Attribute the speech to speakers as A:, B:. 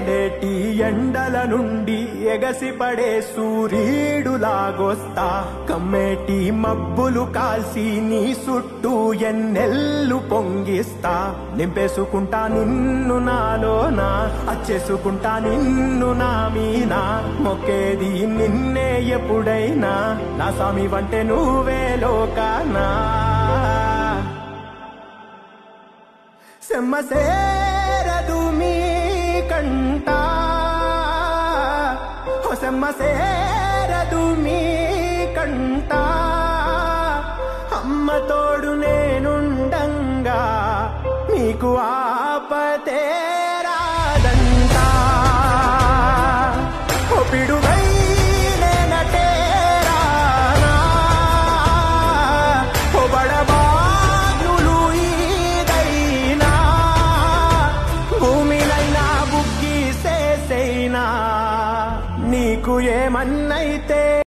A: మండేటి ఎండల నుండి ఎగసిపడే సూర్యుడులాగొస్తా కమ్మేటి మబ్బులు కాల్సి నీ చుట్టూ ఎన్నెల్లు పొంగిస్తా నింపేసుకుంటా నిన్ను నాలోనా అచ్చేసుకుంటా నిన్ను నా మీనా మొక్కేది నిన్నే ఎప్పుడైనా నా స్వామి వంటే నువ్వే లోకానా సెమ్మసేరదు మీ కంట సెమ్మసేరదు మీ కంట అమ్మ తోడు నేనుండంగా మీకు ఆపతే రాదంట పిడుగై నేనటేరానా బడబాగ్నులు ఈదైనా భూమినైనా బుగ్గి సేసైనా నీకు ఏమన్నైతే